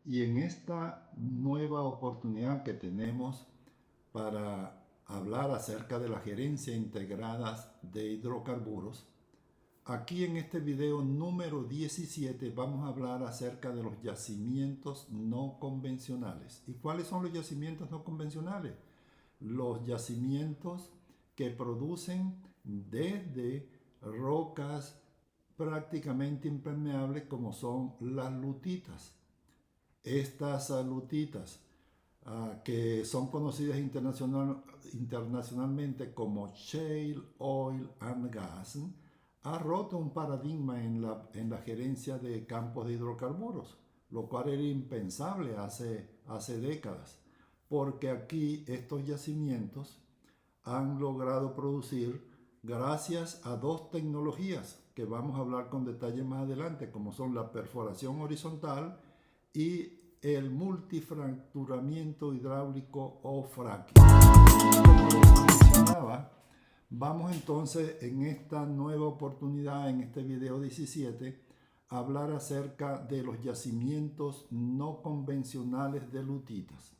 Y en esta nueva oportunidad que tenemos para hablar acerca de la gerencia integrada de hidrocarburos, aquí en este video número 17 vamos a hablar acerca de los yacimientos no convencionales. ¿Y cuáles son los yacimientos no convencionales? Los yacimientos que producen desde rocas prácticamente impermeables como son las lutitas. Estas lutitas que son conocidas internacionalmente como shale oil and gas, ha roto un paradigma en la gerencia de campos de hidrocarburos, lo cual era impensable hace décadas, porque aquí estos yacimientos han logrado producir gracias a dos tecnologías que vamos a hablar con detalle más adelante, como son la perforación horizontal y el multifracturamiento hidráulico o fracking. Vamos entonces en esta nueva oportunidad, en este video 17, a hablar acerca de los yacimientos no convencionales de lutitas.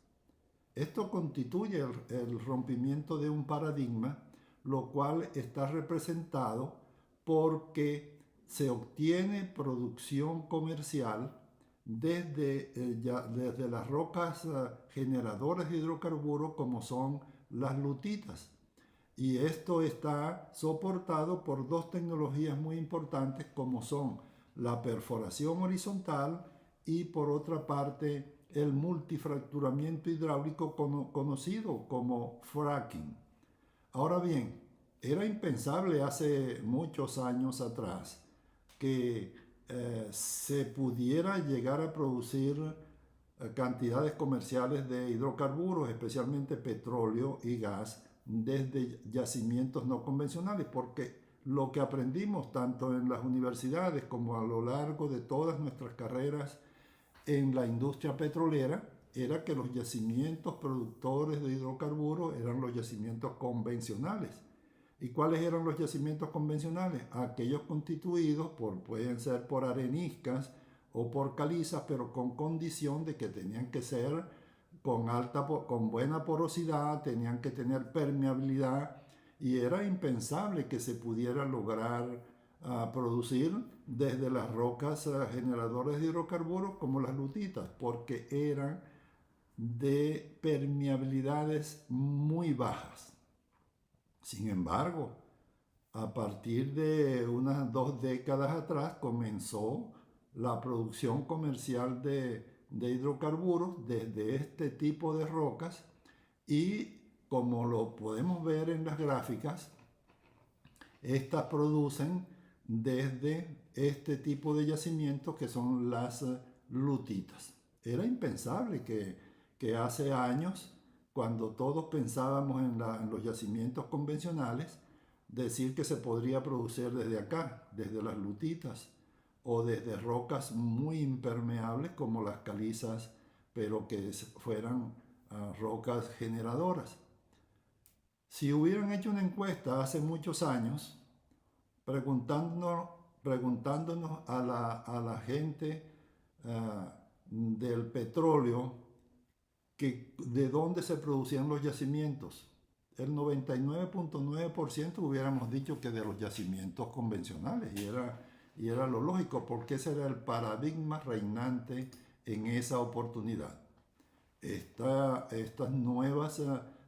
Esto constituye el rompimiento de un paradigma, lo cual está representado porque se obtiene producción comercial desde las rocas generadoras de hidrocarburos como son las lutitas. Y esto está soportado por dos tecnologías muy importantes como son la perforación horizontal y por otra parte el multifracturamiento hidráulico conocido como fracking. Ahora bien, era impensable hace muchos años atrás que se pudiera llegar a producir cantidades comerciales de hidrocarburos, especialmente petróleo y gas, desde yacimientos no convencionales, porque lo que aprendimos tanto en las universidades como a lo largo de todas nuestras carreras en la industria petrolera era que los yacimientos productores de hidrocarburos eran los yacimientos convencionales. ¿Y cuáles eran los yacimientos convencionales? Aquellos constituidos pueden ser por areniscas o por calizas, pero con condición de que tenían que ser con buena porosidad, tenían que tener permeabilidad y era impensable que se pudiera lograr producir desde las rocas generadoras de hidrocarburos como las lutitas, porque eran de permeabilidades muy bajas. Sin embargo, a partir de unas 2 décadas atrás comenzó la producción comercial de hidrocarburos desde este tipo de rocas y como lo podemos ver en las gráficas, estas producen desde este tipo de yacimientos que son las lutitas. Era impensable que hace años, cuando todos pensábamos en los yacimientos convencionales, decir que se podría producir desde acá, desde las lutitas, o desde rocas muy impermeables como las calizas, pero que fueran rocas generadoras. Si hubieran hecho una encuesta hace muchos años, preguntándonos, preguntándonos a la gente del petróleo de dónde se producían los yacimientos, el 99.9% hubiéramos dicho que de los yacimientos convencionales y era lo lógico porque ese era el paradigma reinante en esa oportunidad. Estas nuevas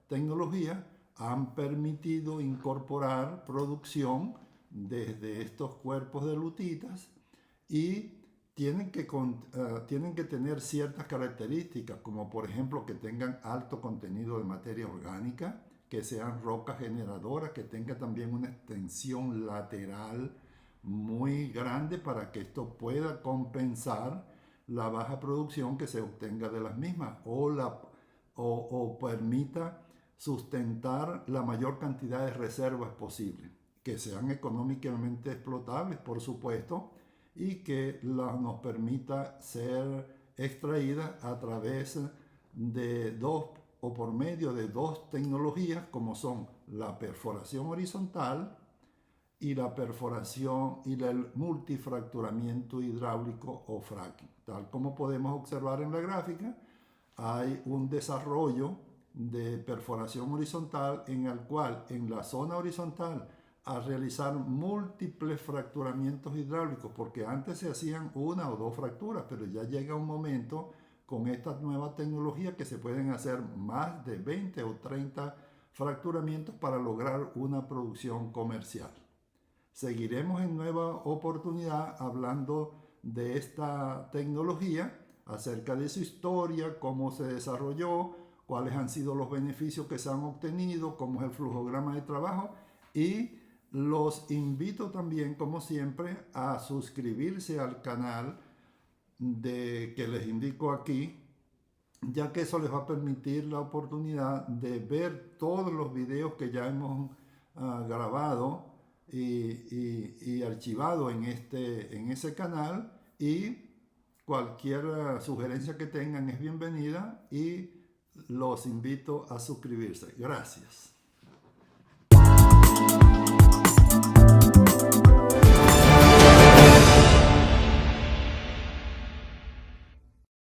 tecnologías han permitido incorporar producción desde estos cuerpos de lutitas y tienen que tener ciertas características, como por ejemplo que tengan alto contenido de materia orgánica, que sean rocas generadoras, que tengan también una extensión lateral muy grande para que esto pueda compensar la baja producción que se obtenga de las mismas o permita sustentar la mayor cantidad de reservas posible, que sean económicamente explotables, por supuesto, y que nos permita ser extraídas a través de dos o por medio de dos tecnologías como son la perforación horizontal y la perforación y el multifracturamiento hidráulico o fracking. Tal como podemos observar en la gráfica, hay un desarrollo de perforación horizontal en el cual en la zona horizontal a realizar múltiples fracturamientos hidráulicos, porque antes se hacían una o dos fracturas, pero ya llega un momento con esta nueva tecnología que se pueden hacer más de 20 o 30 fracturamientos para lograr una producción comercial. Seguiremos en nueva oportunidad hablando de esta tecnología, acerca de su historia, cómo se desarrolló, cuáles han sido los beneficios que se han obtenido, cómo es el flujograma de trabajo, y los invito también, como siempre, a suscribirse al canal que les indico aquí, ya que eso les va a permitir la oportunidad de ver todos los videos que ya hemos grabado y archivado en ese canal, y cualquier sugerencia que tengan es bienvenida y los invito a suscribirse. Gracias.